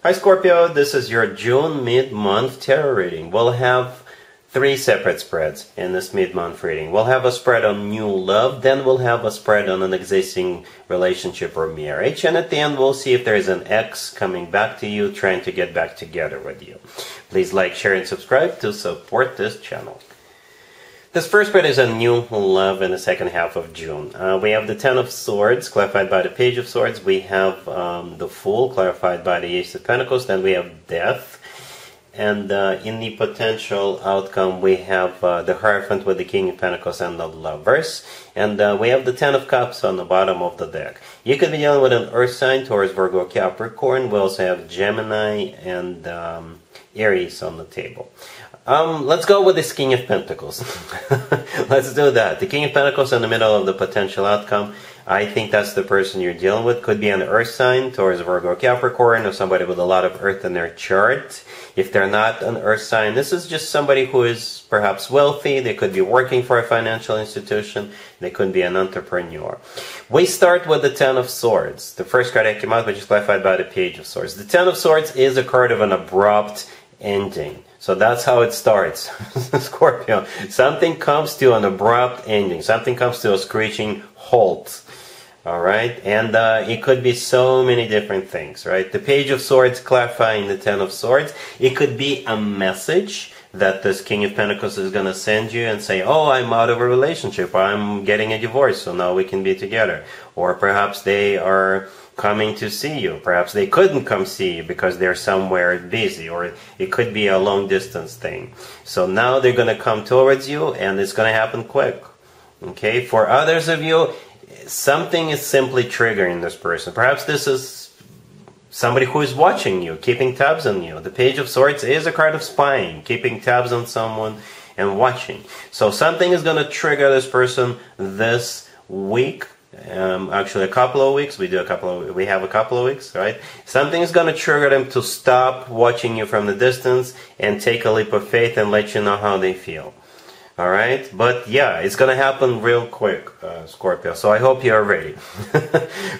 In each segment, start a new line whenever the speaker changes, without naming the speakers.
Hi Scorpio, this is your June mid-month tarot reading. We'll have three separate spreads in this mid-month reading. We'll have a spread on new love, then we'll have a spread on an existing relationship or marriage, and at the end we'll see if there's an ex coming back to you, trying to get back together with you. Please like, share, and subscribe to support this channel. This first spread is on new love in the second half of June. We have the Ten of Swords, clarified by the Page of Swords. We have the Fool, clarified by the Ace of Pentacles. Then we have Death. And in the potential outcome, we have the Hierophant with the King of Pentacles and the Lovers. And we have the Ten of Cups on the bottom of the deck. You could be dealing with an Earth sign, Taurus, Virgo, Capricorn. We also have Gemini and Aries on the table. Let's go with this King of Pentacles. Let's do that. The King of Pentacles in the middle of the potential outcome. I think that's the person you're dealing with. Could be an Earth sign, Taurus, Virgo, Capricorn, or somebody with a lot of Earth in their chart. If they're not an Earth sign, this is just somebody who is perhaps wealthy. They could be working for a financial institution. They could be an entrepreneur. We start with the Ten of Swords. The first card that came out, which is clarified by the Page of Swords. The Ten of Swords is a card of an abrupt ending. So that's how it starts. Scorpio, something comes to an abrupt ending. Something comes to a screeching halt. Alright? And it could be so many different things, right? The Page of Swords clarifying the Ten of Swords. It could be a message that this King of Pentacles is going to send you and say, oh, I'm out of a relationship. I'm getting a divorce, so now we can be together. Or perhaps they are coming to see you. Perhaps they couldn't come see you because they're somewhere busy, or it could be a long distance thing. So now they're going to come towards you and it's going to happen quick. Okay, for others of you, something is simply triggering this person. Perhaps this is somebody who is watching you, keeping tabs on you. The Page of Swords is a card of spying, keeping tabs on someone and watching. So something is going to trigger this person this week. Actually a couple of weeks. We have a couple of weeks, right? Something is going to trigger them to stop watching you from the distance and take a leap of faith and let you know how they feel. Alright? But yeah, it's going to happen real quick, Scorpio. So I hope you're ready.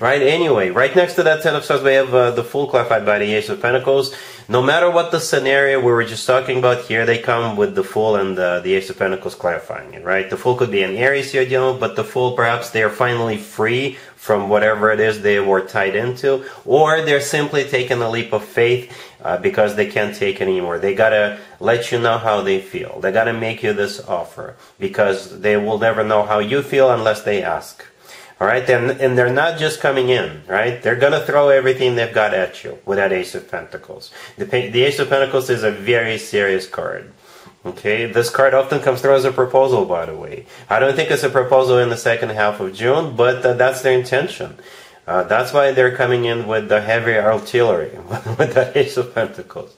Right? Anyway, right next to that Ten of Swords, we have the Fool clarified by the Ace of Pentacles. No matter what the scenario we were just talking about, here they come with the Fool and the Ace of Pentacles clarifying it, right? The Fool could be an Aries you're dealing with, but the Fool, perhaps they are finally free from whatever it is they were tied into, or they're simply taking a leap of faith because they can't take it anymore. They gotta let you know how they feel. They gotta make you this offer because they will never know how you feel unless they ask. Alright, and they're not just coming in, right? They're going to throw everything they've got at you with that Ace of Pentacles. The Ace of Pentacles is a very serious card. Okay, this card often comes through as a proposal, by the way. I don't think it's a proposal in the second half of June, but that's their intention. That's why they're coming in with the heavy artillery, with that Ace of Pentacles.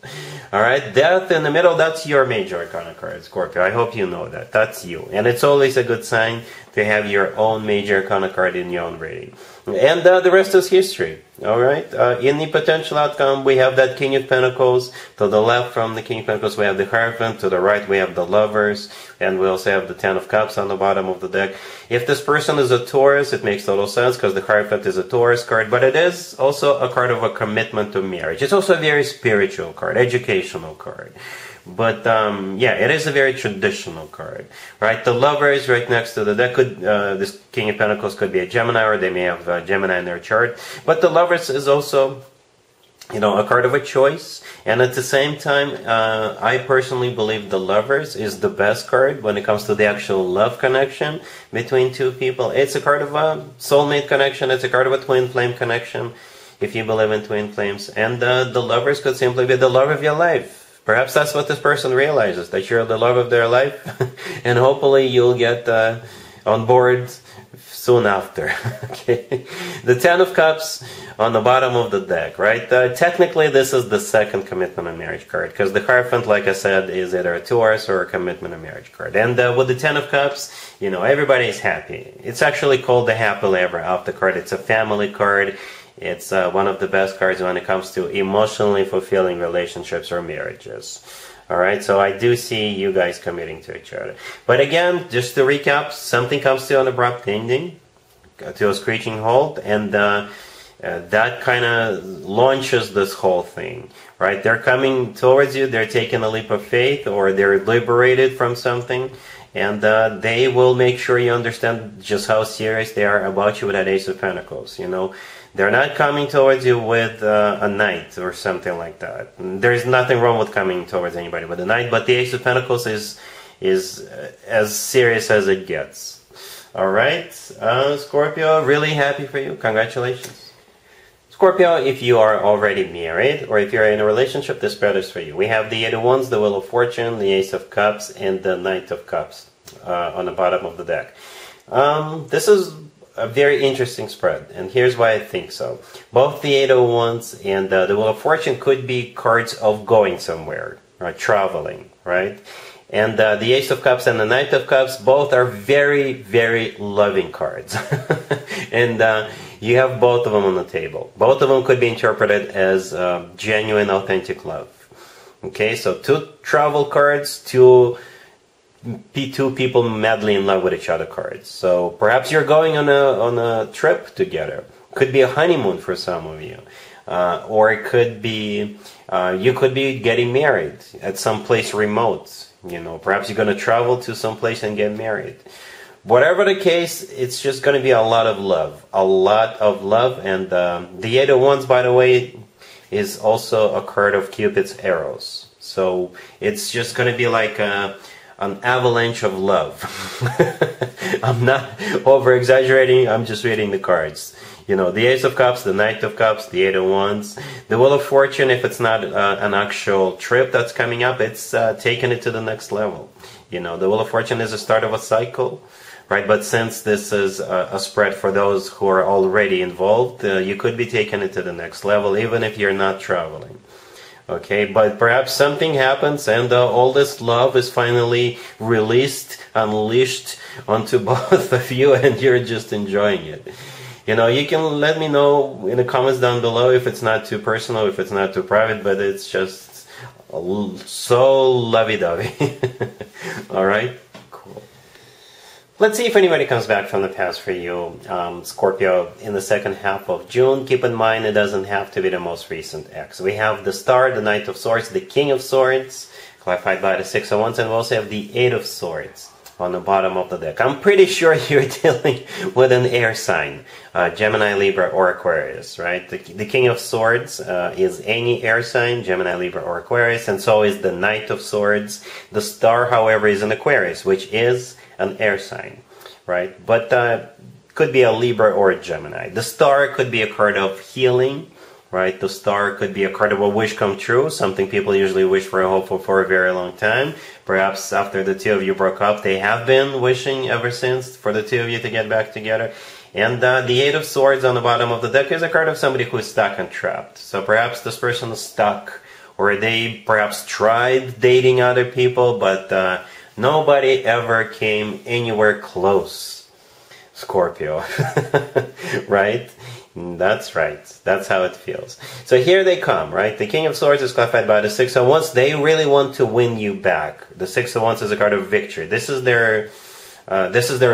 Alright, Death in the middle, that's your major arcana card, Scorpio. I hope you know that. That's you. And it's always a good sign to have your own major arcana card in your own rating. And the rest is history. Alright, in the potential outcome, we have that King of Pentacles. To the left from the King of Pentacles, we have the Hierophant. To the right, we have the Lovers. And we also have the Ten of Cups on the bottom of the deck. If this person is a Taurus, it makes total sense because the Hierophant is a Taurus card. But it is also a card of a commitment to marriage. It's also a very spiritual card, educational card. But yeah, it is a very traditional card, right? The Lovers right next to the deck could, this King of Pentacles could be a Gemini, or they may have Gemini in their chart. But the Lovers is also, you know, a card of a choice. And at the same time, I personally believe the Lovers is the best card when it comes to the actual love connection between two people. It's a card of a soulmate connection. It's a card of a twin flame connection, if you believe in twin flames. And the Lovers could simply be the love of your life. Perhaps that's what this person realizes, that you're the love of their life, and hopefully you'll get on board soon after. Okay, the Ten of Cups on the bottom of the deck, right? Technically, this is the second commitment and marriage card, because the Hierophant, like I said, is either a Taurus or a commitment and marriage card. And with the Ten of Cups, you know, everybody's happy. It's actually called the Happily Ever After card. It's a family card. It's one of the best cards when it comes to emotionally fulfilling relationships or marriages. Alright, so I do see you guys committing to each other. But again, just to recap, something comes to an abrupt ending, to a screeching halt, and that kind of launches this whole thing, right? They're coming towards you, they're taking a leap of faith, or they're liberated from something, and they will make sure you understand just how serious they are about you with that Ace of Pentacles, you know. They're not coming towards you with a knight or something like that. There's nothing wrong with coming towards anybody with a knight, but the Ace of Pentacles is as serious as it gets. Alright, Scorpio, really happy for you. Congratulations. Scorpio, if you are already married or if you're in a relationship, this spread is for you. We have the Eight of Wands, the Wheel of Fortune, the Ace of Cups, and the Knight of Cups on the bottom of the deck. This is a very interesting spread, and here's why I think so. Both the Eight of Wands and the Wheel of Fortune could be cards of going somewhere, right? Traveling, right? And the Ace of Cups and the Knight of Cups both are very, very loving cards. And you have both of them on the table. Both of them could be interpreted as genuine, authentic love. Okay, so two travel cards, two people madly in love with each other cards. So perhaps you're going on a trip together. Could be a honeymoon for some of you. Or it could be, you could be getting married at some place remote. You know, perhaps you're going to travel to some place and get married. Whatever the case, it's just going to be a lot of love. A lot of love. And the Eight of Wands, by the way, is also a card of Cupid's arrows. So it's just going to be like an avalanche of love. I'm not over-exaggerating. I'm just reading the cards. You know, the Ace of Cups, the Knight of Cups, the Eight of Wands. The Wheel of Fortune, if it's not an actual trip that's coming up, it's taking it to the next level. You know, the Wheel of Fortune is the start of a cycle, right? But since this is a spread for those who are already involved, you could be taking it to the next level, even if you're not traveling. Okay, but perhaps something happens and all this love is finally released, unleashed onto both of you, and you're just enjoying it. You know, you can let me know in the comments down below if it's not too personal, if it's not too private, but it's just so lovey-dovey. Alright? Cool. Let's see if anybody comes back from the past for you, Scorpio, in the second half of June. Keep in mind, it doesn't have to be the most recent ex. We have the Star, the Knight of Swords, the King of Swords, clarified by the Six of Wands, and we also have the Eight of Swords on the bottom of the deck. I'm pretty sure you're dealing with an air sign, Gemini, Libra, or Aquarius, right? The King of Swords is any air sign, Gemini, Libra, or Aquarius, and so is the Knight of Swords. The Star, however, is an Aquarius, which is an air sign, right? But could be a Libra or a Gemini. The Star could be a card of healing, right? The Star could be a card of a wish come true, something people usually wish for and hope for a very long time. Perhaps after the two of you broke up, they have been wishing ever since for the two of you to get back together. And the Eight of Swords on the bottom of the deck is a card of somebody who is stuck and trapped. So perhaps this person is stuck, or they perhaps tried dating other people, but nobody ever came anywhere close, Scorpio. Right? That's right. That's how it feels. So here they come, right? The King of Swords is clarified by the Six of Wands. They really want to win you back. The Six of Wands is a card of victory. This is their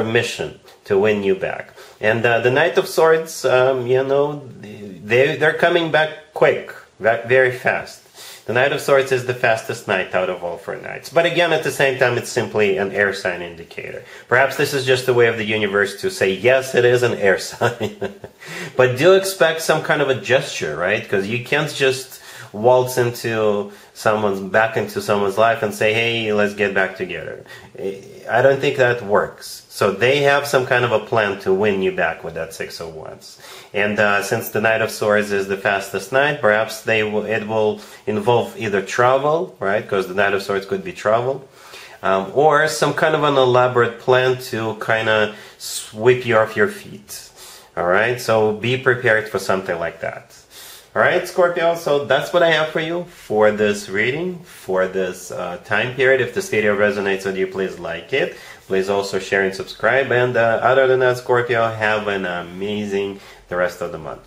mission, to win you back. And the Knight of Swords, you know, they're coming back quick, very fast. The Knight of Swords is the fastest knight out of all four knights. But again, at the same time, it's simply an air sign indicator. Perhaps this is just a way of the universe to say, yes, it is an air sign. But do expect some kind of a gesture, right? Because you can't just waltz back into someone's life and say, hey, let's get back together. I don't think that works. So they have some kind of a plan to win you back with that Six of Wands. And since the Knight of Swords is the fastest knight, perhaps it will involve either travel, right? Because the Knight of Swords could be travel. Or some kind of an elaborate plan to kind of sweep you off your feet. Alright, so be prepared for something like that. Alright, Scorpio, so that's what I have for you for this reading, for this time period. If this video resonates with you, please like it. Please also share and subscribe. And other than that, Scorpio, have an amazing the rest of the month.